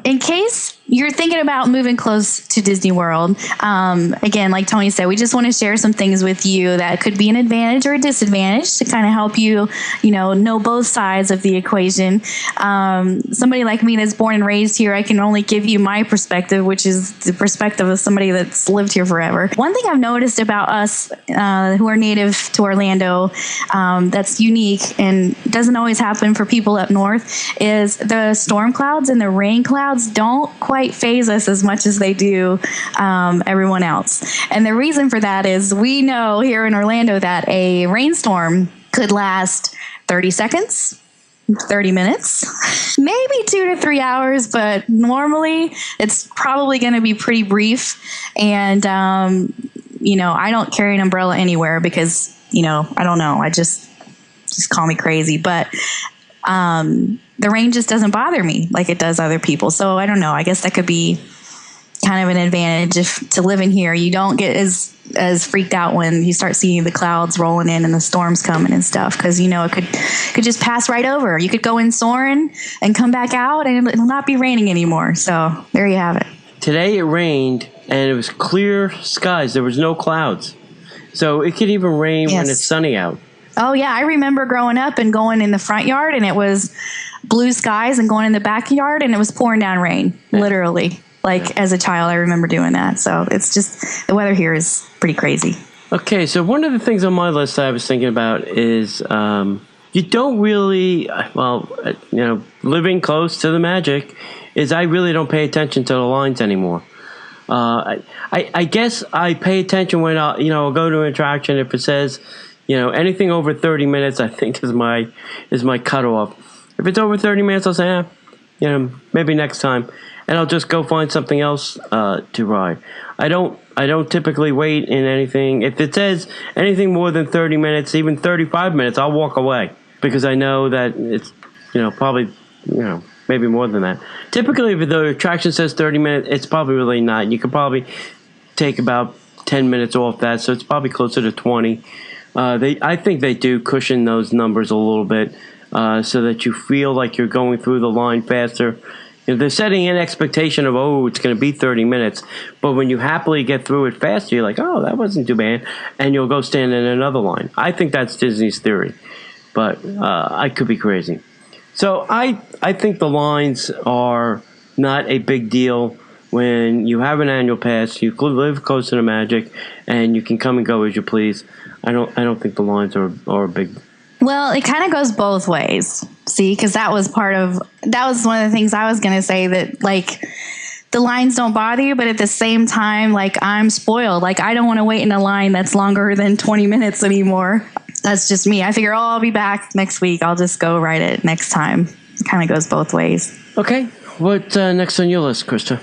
[SPEAKER 2] in case you're thinking about moving close to Disney World, again, like Tony said, we just want to share some things with you that could be an advantage or a disadvantage to kind of help you, know both sides of the equation. Somebody like me that's born and raised here, I can only give you my perspective, which is the perspective of somebody that's lived here forever. One thing I've noticed about us who are native to Orlando that's unique and doesn't always happen for people up north is the storm clouds and the rain clouds don't quite phase us as much as they do everyone else. And the reason for that is we know here in Orlando that a rainstorm could last 30 seconds, 30 minutes, maybe 2 to 3 hours, but normally it's probably going to be pretty brief. And, I don't carry an umbrella anywhere because, I don't know. I just call me crazy. But the rain just doesn't bother me like it does other people. So I don't know. I guess that could be kind of an advantage to live in here. You don't get as freaked out when you start seeing the clouds rolling in and the storms coming and stuff, because it could just pass right over. You could go in soaring and come back out and it'll not be raining anymore. So there you have it.
[SPEAKER 3] Today it rained and it was clear skies. There was no clouds. So it could even rain when it's sunny out.
[SPEAKER 2] Oh, yeah. I remember growing up and going in the front yard and it was blue skies, and going in the backyard and it was pouring down rain, literally. As a child, I remember doing that. So it's just, the weather here is pretty crazy. Okay,
[SPEAKER 3] so one of the things on my list I was thinking about is you don't really, living close to the magic is I really don't pay attention to the lines anymore. I guess I pay attention when I'll go to an attraction if it says, anything over 30 minutes, I think is my cutoff. If it's over 30 minutes, I'll say, maybe next time, and I'll just go find something else to ride. I don't typically wait in anything. If it says anything more than 30 minutes, even 35 minutes, I'll walk away because I know that it's probably maybe more than that. Typically, if the attraction says 30 minutes, it's probably really not. You could probably take about 10 minutes off that, so it's probably closer to 20. I think they do cushion those numbers a little bit so that you feel like you're going through the line faster. They're setting an expectation of, it's going to be 30 minutes. But when you happily get through it faster, you're like, that wasn't too bad. And you'll go stand in another line. I think that's Disney's theory. But I could be crazy. So I think the lines are not a big deal when you have an annual pass, you live close to the magic, and you can come and go as you please. I don't think the lines are a big deal.
[SPEAKER 2] Well, it kind of goes both ways. See, because that was one of the things I was going to say, that the lines don't bother you, but at the same time, I'm spoiled. I don't want to wait in a line that's longer than 20 minutes anymore. That's just me. I figure, I'll be back next week. I'll just go ride it next time. It kind of goes both ways.
[SPEAKER 3] Okay. What next on your list, Krista?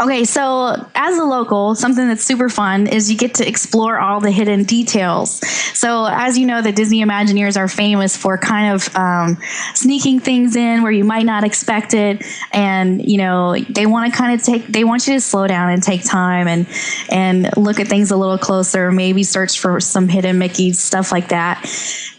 [SPEAKER 2] Okay, so as a local, something that's super fun is you get to explore all the hidden details. So as you know, the Disney Imagineers are famous for kind of sneaking things in where you might not expect it. And, they want to they want you to slow down and take time and look at things a little closer, maybe search for some hidden Mickeys, stuff like that.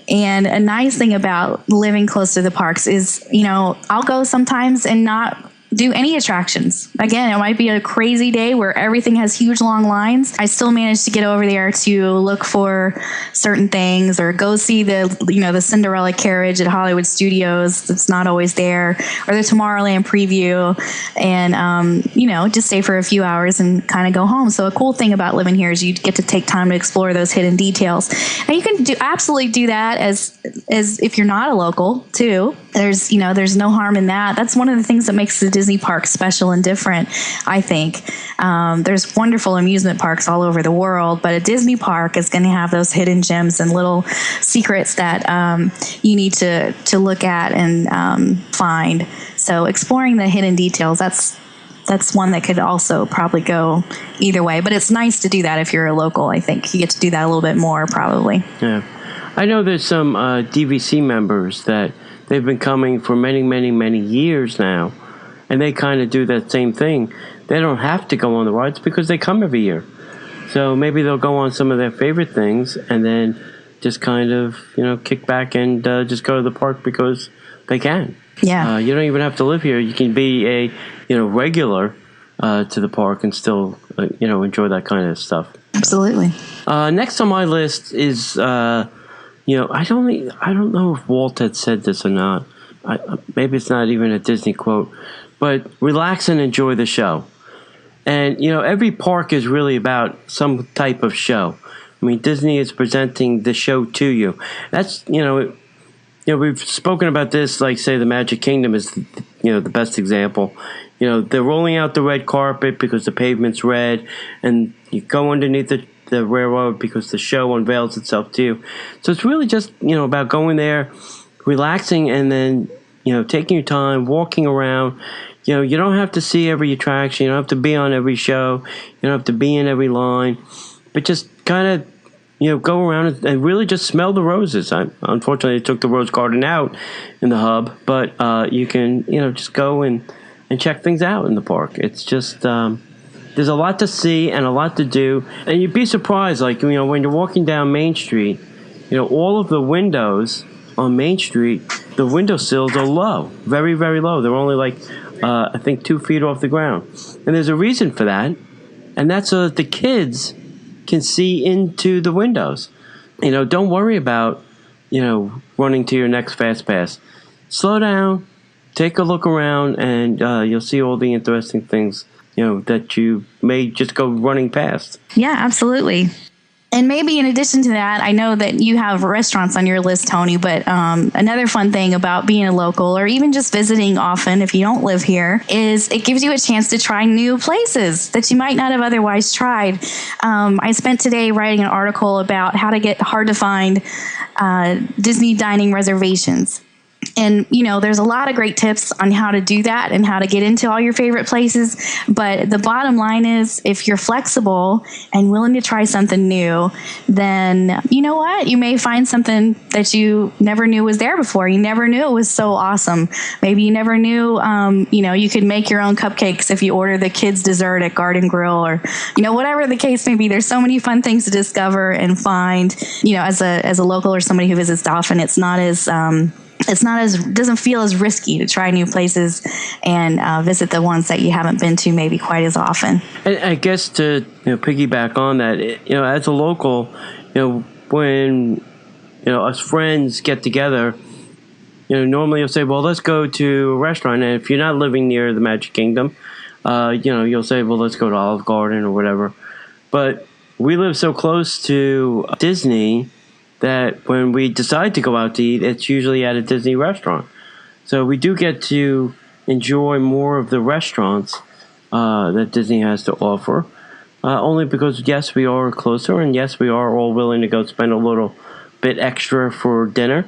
[SPEAKER 2] And a nice thing about living close to the parks is, I'll go sometimes and not do any attractions. Again, it might be a crazy day where everything has huge long lines. I still manage to get over there to look for certain things or go see the Cinderella carriage at Hollywood Studios that's not always there, or the Tomorrowland preview, and just stay for a few hours and kind of go home. So a cool thing about living here is you get to take time to explore those hidden details. And you can absolutely do that as if you're not a local too. There's no harm in that. That's one of the things that makes the Disney parks special and different, I think. There's wonderful amusement parks all over the world, but a Disney park is going to have those hidden gems and little secrets that you need to look at and find. So exploring the hidden details, that's one that could also probably go either way. But it's nice to do that if you're a local. I think you get to do that a little bit more probably.
[SPEAKER 3] Yeah. I know there's some DVC members that they've been coming for many, many, many years now, and they kind of do that same thing. They don't have to go on the rides because they come every year. So maybe they'll go on some of their favorite things and then just kind of, kick back and just go to the park because they can.
[SPEAKER 2] Yeah.
[SPEAKER 3] You don't even have to live here. You can be a, regular to the park and still, enjoy that kind of stuff.
[SPEAKER 2] Absolutely.
[SPEAKER 3] Next on my list is, I don't know if Walt had said this or not. Maybe it's not even a Disney quote, but relax and enjoy the show. And, every park is really about some type of show. I mean, Disney is presenting the show to you. That's, we've spoken about this, like, say, the Magic Kingdom is, the best example. They're rolling out the red carpet because the pavement's red, and you go underneath the railroad because the show unveils itself to you. So it's really just, about going there, relaxing, and then, taking your time, walking around. You don't have to see every attraction. You don't have to be on every show. You don't have to be in every line. But just kind of, go around and really just smell the roses. Unfortunately, they took the rose garden out in the hub. But you can, just go and check things out in the park. It's just, there's a lot to see and a lot to do. And you'd be surprised, like, when you're walking down Main Street, all of the windows on Main Street, the windowsills are low. Very, very low. They're only like, I think 2 feet off the ground. And there's a reason for that. And that's so that the kids can see into the windows. Don't worry about, running to your next Fast Pass. Slow down, take a look around, and you'll see all the interesting things, that you may just go running past.
[SPEAKER 2] Yeah, absolutely. And maybe in addition to that, I know that you have restaurants on your list, Tony, but another fun thing about being a local or even just visiting often if you don't live here is it gives you a chance to try new places that you might not have otherwise tried. I spent today writing an article about how to get hard to find Disney dining reservations. And, there's a lot of great tips on how to do that and how to get into all your favorite places. But the bottom line is if you're flexible and willing to try something new, then you know what? You may find something that you never knew was there before. You never knew it was so awesome. Maybe you never knew, you could make your own cupcakes if you order the kids' dessert at Garden Grill or, whatever the case may be. There's so many fun things to discover and find, as a local or somebody who visits often. Doesn't feel as risky to try new places and visit the ones that you haven't been to maybe quite as often.
[SPEAKER 3] And I guess to piggyback on that, as a local, when us friends get together, normally you'll say, well, let's go to a restaurant. And if you're not living near the Magic Kingdom, you'll say, well, let's go to Olive Garden or whatever. But we live so close to Disney that when we decide to go out to eat, it's usually at a Disney restaurant. So we do get to enjoy more of the restaurants that Disney has to offer, only because, yes, we are closer, and yes, we are all willing to go spend a little bit extra for dinner,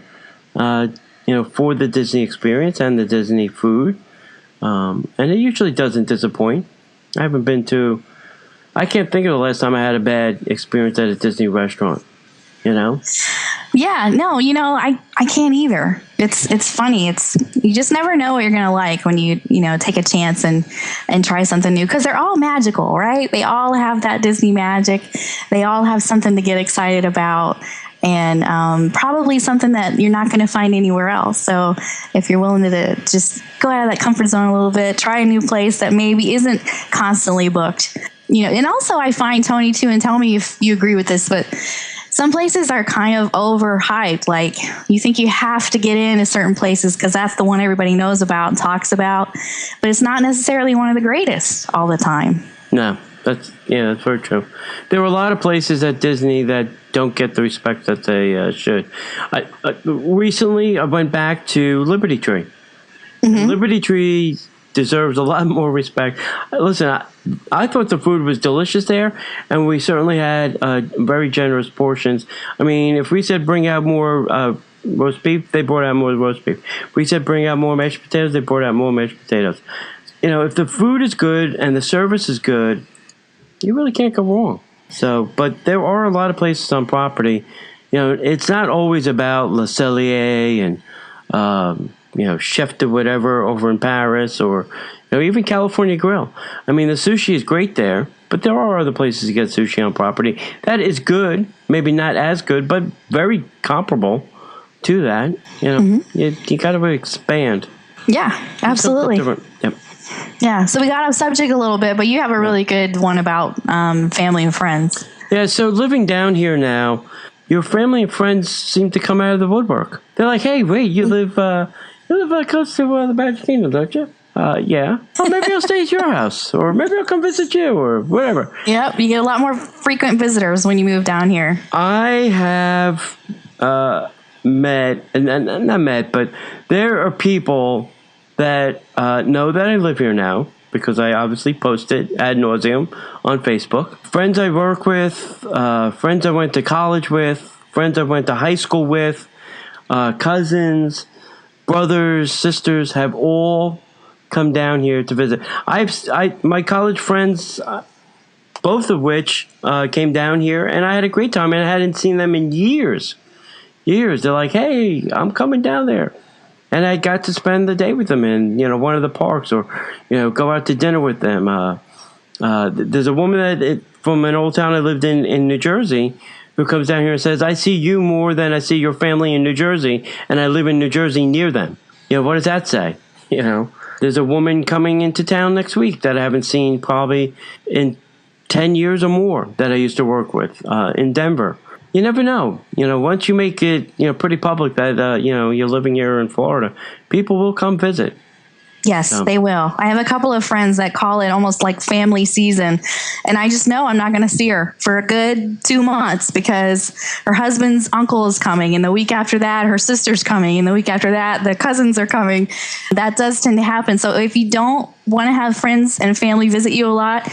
[SPEAKER 3] for the Disney experience and the Disney food. And it usually doesn't disappoint. I can't think of the last time I had a bad experience at a Disney restaurant.
[SPEAKER 2] Yeah, no, I can't either. It's funny. You just never know what you're going to like when you take a chance and try something new, because they're all magical, right? They all have that Disney magic. They all have something to get excited about, and probably something that you're not going to find anywhere else. So if you're willing to just go out of that comfort zone a little bit, try a new place that maybe isn't constantly booked, and also I find, Tony, too, and tell me if you agree with this, but some places are kind of overhyped. Like, you think you have to get into certain places because that's the one everybody knows about and talks about, but it's not necessarily one of the greatest all the time.
[SPEAKER 3] No, that's very true. There are a lot of places at Disney that don't get the respect that they should. Recently, I went back to Liberty Tree. Mm-hmm. Liberty Tree deserves a lot more respect. Listen, I thought the food was delicious there, and we certainly had very generous portions. I mean, if we said bring out more roast beef, they brought out more roast beef. If we said bring out more mashed potatoes, they brought out more mashed potatoes. If the food is good and the service is good, you really can't go wrong. So, but there are a lot of places on property. It's not always about Le Cellier and Chef de whatever over in Paris, or even California Grill. I mean, the sushi is great there, but there are other places to get sushi on property that is good, maybe not as good, but very comparable to that. You got to expand.
[SPEAKER 2] Yeah, absolutely.
[SPEAKER 3] Yep.
[SPEAKER 2] Yeah, so we got off subject a little bit, but you have a really good one about family and friends.
[SPEAKER 3] Yeah, so living down here now, your family and friends seem to come out of the woodwork. They're like, "Hey, wait, you live close to the Magic Kingdom, don't you?" Yeah. Or maybe I'll stay at your house, or maybe I'll come visit you, or whatever.
[SPEAKER 2] Yep, you get a lot more frequent visitors when you move down here.
[SPEAKER 3] I have met, and not met, but there are people that know that I live here now, because I obviously post it ad nauseum on Facebook. Friends I work with, friends I went to college with, friends I went to high school with, cousins, brothers, sisters have all come down here to visit. My college friends, both of which came down here, and I had a great time, and I hadn't seen them in years. They're like, "Hey, I'm coming down there." And I got to spend the day with them in, one of the parks, or, go out to dinner with them. There's a woman from an old town I lived in New Jersey, who comes down here and says, "I see you more than I see your family in New Jersey, and I live in New Jersey near them." What does that say? There's a woman coming into town next week that I haven't seen probably in 10 years or more that I used to work with in Denver. You never know. Once you make it, pretty public that, you're living here in Florida, people will come visit.
[SPEAKER 2] Yes, they will. I have a couple of friends that call it almost like family season. And I just know I'm not going to see her for a good 2 months because her husband's uncle is coming. And the week after that, her sister's coming. And the week after that, the cousins are coming. That does tend to happen. So if you don't want to have friends and family visit you a lot,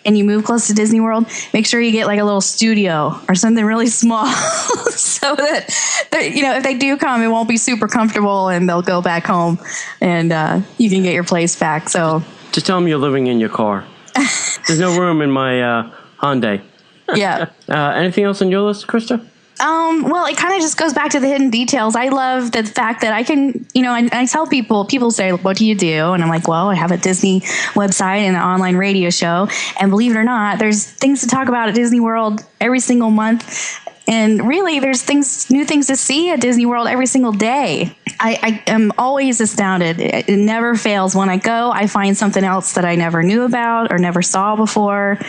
[SPEAKER 2] and you move close to Disney World, make sure you get like a little studio or something really small so that, if they do come, it won't be super comfortable and they'll go back home and you can get your place back. So
[SPEAKER 3] just tell them you're living in your car. There's no room in my Hyundai.
[SPEAKER 2] Yeah.
[SPEAKER 3] Anything else on your list, Krista?
[SPEAKER 2] Well, it kind of just goes back to the hidden details. I love the fact that I can, I tell people say, "What do you do?" And I'm like, "Well, I have a Disney website and an online radio show." And believe it or not, there's things to talk about at Disney World every single month. And really, there's new things to see at Disney World every single day. I am always astounded. It never fails. When I go, I find something else that I never knew about or never saw before.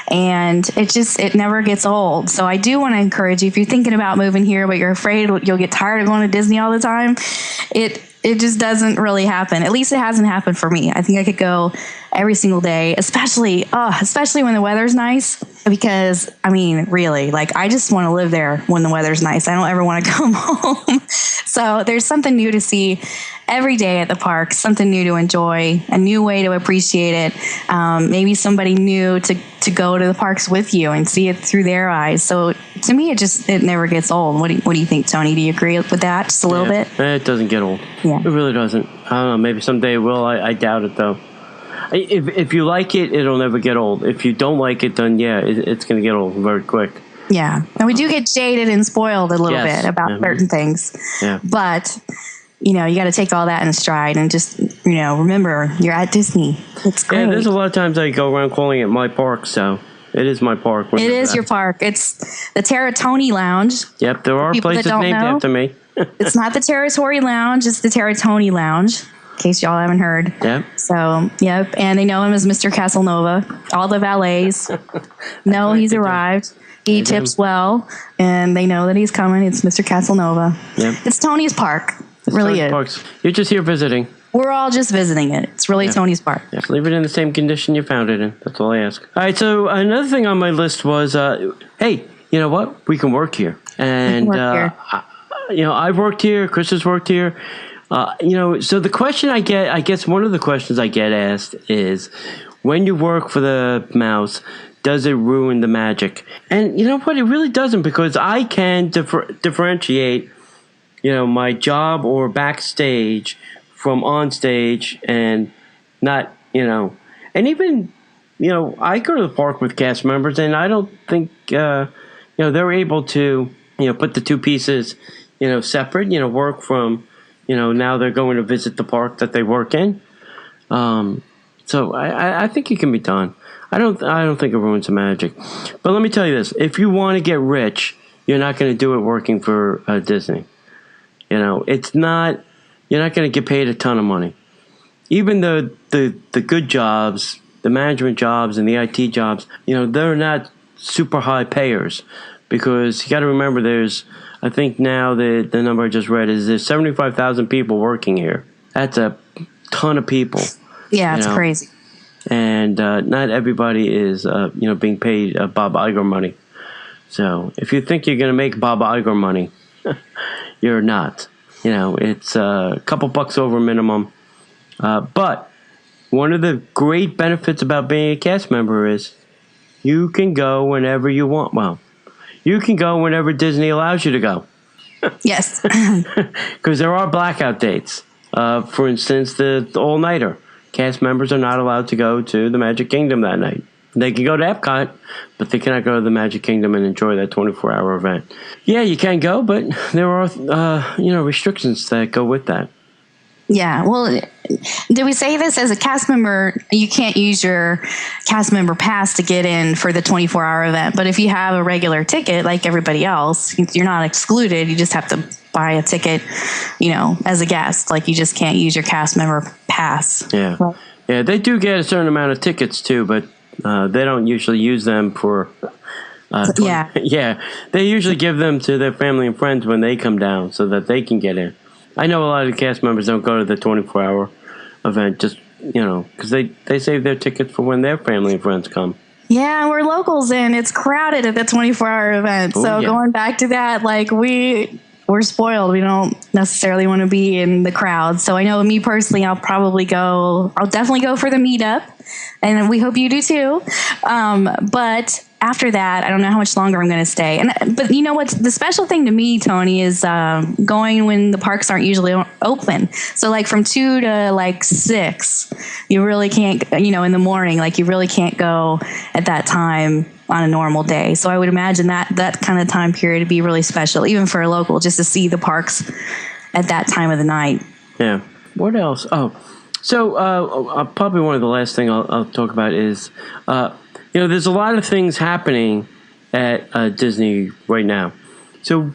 [SPEAKER 2] And it never gets old. So I do want to encourage you, if you're thinking about moving here, but you're afraid you'll get tired of going to Disney all the time, it just doesn't really happen. At least it hasn't happened for me. I think I could go every single day, especially when the weather's nice, because really, I just want to live there when the weather's nice. I don't ever want to come home. So there's something new to see every day at the park, something new to enjoy, a new way to appreciate it. Maybe somebody new to go to the parks with you and see it through their eyes. So to me, it never gets old. What do you think, Tony? Do you agree with that just a little bit?
[SPEAKER 3] It doesn't get old.
[SPEAKER 2] Yeah.
[SPEAKER 3] It really doesn't. I don't know. Maybe someday it will. I doubt it, though. If you like it, it'll never get old. If you don't like it, then it's going to get old very quick.
[SPEAKER 2] Yeah. And we do get jaded and spoiled a little bit about certain things.
[SPEAKER 3] Yeah.
[SPEAKER 2] But, you got to take all that in stride and just, remember, you're at Disney. It's great.
[SPEAKER 3] Yeah, there's a lot of times I go around calling it my park, so it is my park.
[SPEAKER 2] It is your park. It's the Terratoni Lounge.
[SPEAKER 3] Yep, there are places named after me.
[SPEAKER 2] It's not the Territory Lounge, it's the Terratoni Lounge. In case y'all haven't heard.
[SPEAKER 3] Yep.
[SPEAKER 2] So, yep. And they know him as Mr. Casanova. All the valets know he's arrived. He tips well, and they know that he's coming. It's Mr. Casanova. Yep. It's Tony's park. It really is.
[SPEAKER 3] Parks. You're just here visiting.
[SPEAKER 2] We're all just visiting it. It's really Tony's park.
[SPEAKER 3] Yeah. Leave it in the same condition you found it in. That's all I ask. All right, so another thing on my list was, hey, you know what? We can work here. And, I've worked here. Chris has worked here. So the question I guess one of the questions I get asked is, when you work for the mouse, does it ruin the magic? And you know what? It really doesn't, because I can differentiate, my job or backstage from on stage, and not, and even, I go to the park with cast members, and I don't think, they're able to, put the two pieces, separate, work from, now they're going to visit the park that they work in. So I think it can be done. I don't think it ruins the magic. But let me tell you this: if you want to get rich, you're not going to do it working for Disney. It's not. You're not going to get paid a ton of money. even the good jobs, the management jobs and the IT jobs, they're not super high payers, because you got to remember I think now the number I just read is there's 75,000 people working here. That's a ton of people.
[SPEAKER 2] Yeah, it's crazy.
[SPEAKER 3] And not everybody is, being paid Bob Iger money. So if you think you're going to make Bob Iger money, you're not. It's a couple bucks over minimum. But one of the great benefits about being a cast member is you can go whenever you want. Well, you can go whenever Disney allows you to go.
[SPEAKER 2] Yes.
[SPEAKER 3] Because there are blackout dates. For instance, the all-nighter. Cast members are not allowed to go to the Magic Kingdom that night. They can go to Epcot, but they cannot go to the Magic Kingdom and enjoy that 24-hour event. Yeah, you can go, but there are, restrictions that go with that.
[SPEAKER 2] Yeah, well, did we say this? As a cast member, you can't use your cast member pass to get in for the 24-hour event. But if you have a regular ticket, like everybody else, you're not excluded. You just have to buy a ticket, as a guest. Like, you just can't use your cast member pass.
[SPEAKER 3] Yeah. Right. Yeah, they do get a certain amount of tickets, too, but they don't usually use them for... Yeah, they usually give them to their family and friends when they come down so that they can get in. I know a lot of the cast members don't go to the 24-hour event just, because they save their tickets for when their family and friends come.
[SPEAKER 2] Yeah, we're locals and it's crowded at the 24-hour event. So going back to that, like we're spoiled. We don't necessarily want to be in the crowd. So I know me personally, I'll definitely go for the meetup. And we hope you do too. But after that, I don't know how much longer I'm going to stay. But you know what? The special thing to me, Tony, is going when the parks aren't usually open. So like from 2 to 6, you really can't, in the morning, like you really can't go at that time on a normal day. So I would imagine that kind of time period would be really special, even for a local, just to see the parks at that time of the night.
[SPEAKER 3] Yeah. What else? Oh, so probably one of the last thing I'll talk about is, there's a lot of things happening at Disney right now. So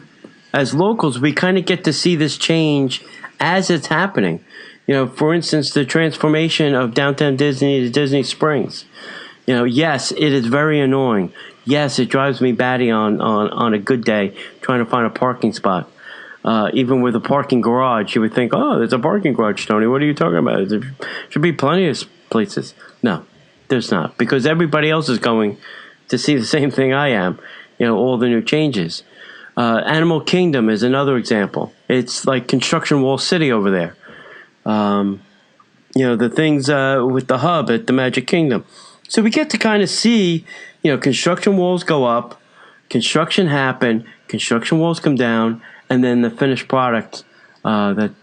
[SPEAKER 3] as locals, we kind of get to see this change as it's happening. For instance, the transformation of Downtown Disney to Disney Springs. Yes, it is very annoying. Yes, it drives me batty on a good day trying to find a parking spot. Even with a parking garage, you would think, oh, there's a parking garage, Tony. What are you talking about? There should be plenty of places. No, there's not. Because everybody else is going to see the same thing I am. All the new changes. Animal Kingdom is another example. It's like Construction Wall City over there. The things with the hub at the Magic Kingdom. So we get to kind of see, construction walls go up, construction happen, construction walls come down, and then the finished product that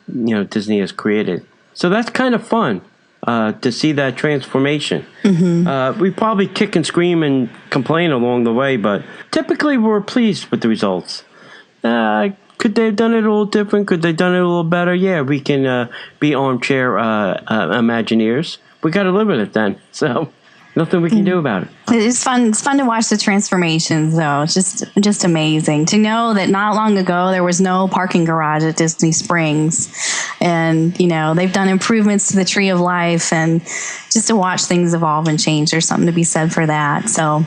[SPEAKER 3] Disney has created. So that's kind of fun to see that transformation. Mm-hmm. We probably kick and scream and complain along the way, but typically we're pleased with the results. Could they have done it a little different? Could they have done it a little better? Yeah, we can be armchair Imagineers. We got to live with it then. So nothing we can do about it.
[SPEAKER 2] It's fun. It's fun to watch the transformations, though. It's just amazing to know that not long ago there was no parking garage at Disney Springs, and they've done improvements to the Tree of Life, and just to watch things evolve and change. There's something to be said for that. So.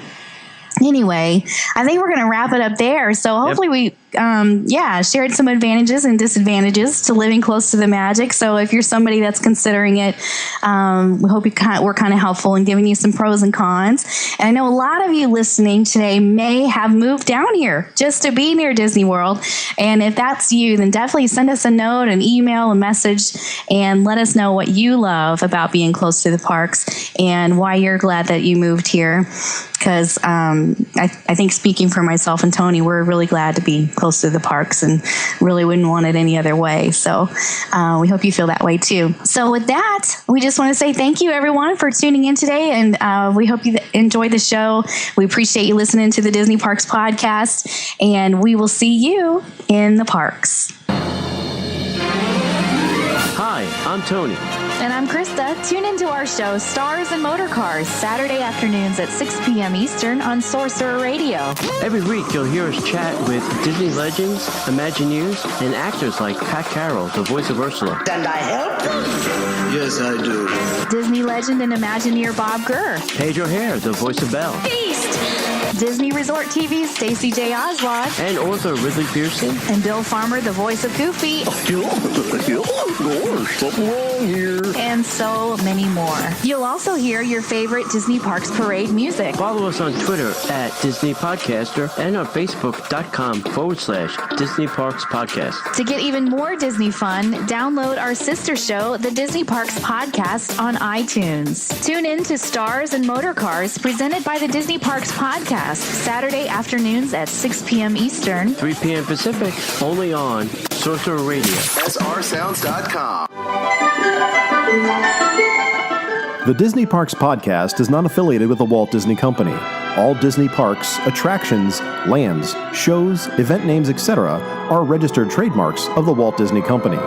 [SPEAKER 2] Anyway, I think we're going to wrap it up there. So hopefully we, shared some advantages and disadvantages to living close to the magic. So if you're somebody that's considering it, we hope we're kind of helpful in giving you some pros and cons. And I know a lot of you listening today may have moved down here just to be near Disney World. And if that's you, then definitely send us a note, an email, a message, and let us know what you love about being close to the parks and why you're glad that you moved here. Because I think, speaking for myself and Tony, we're really glad to be close to the parks and really wouldn't want it any other way. So we hope you feel that way too. So with that, we just want to say thank you, everyone, for tuning in today. And we hope you enjoyed the show. We appreciate you listening to the Disney Parks podcast. And we will see you in the parks.
[SPEAKER 3] Hi, I'm Tony.
[SPEAKER 2] And I'm Krista. Tune into our show, Stars and Motor Cars, Saturday afternoons at 6 p.m. Eastern on Sorcerer Radio.
[SPEAKER 3] Every week, you'll hear us chat with Disney legends, Imagineers, and actors like Pat Carroll, the voice of Ursula.
[SPEAKER 4] And I help?
[SPEAKER 5] Yes, I do.
[SPEAKER 2] Disney legend and Imagineer Bob Gurr.
[SPEAKER 3] Pedro Hare, the voice of Belle.
[SPEAKER 2] Feast! Disney Resort TV's Stacey J. Oswald.
[SPEAKER 3] And author Ridley Pearson.
[SPEAKER 2] And Bill Farmer, the voice of Goofy.
[SPEAKER 5] Something wrong here.
[SPEAKER 2] And so many more. You'll also hear your favorite Disney Parks Parade music.
[SPEAKER 3] Follow us on Twitter at Disney Podcaster and on Facebook.com/Disney Parks Podcast.
[SPEAKER 2] To get even more Disney fun, download our sister show, the Disney Parks Podcast, on iTunes. Tune in to Stars and Motor Cars, presented by the Disney Parks Podcast, Saturday afternoons at 6 p.m. Eastern,
[SPEAKER 3] 3 p.m. Pacific, only on Sorcerer Radio.
[SPEAKER 1] srsounds.com. The Disney Parks Podcast is not affiliated with the Walt Disney Company. All Disney parks, attractions, lands, shows, event names, etc. are registered trademarks of the Walt Disney Company.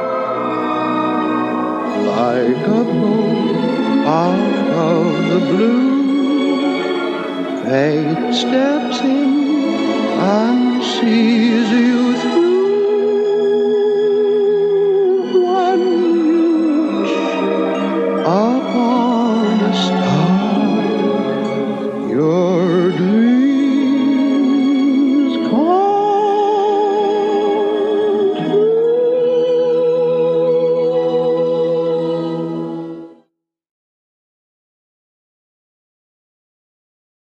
[SPEAKER 6] Like a bolt out of the blue, fate steps in and sees you through.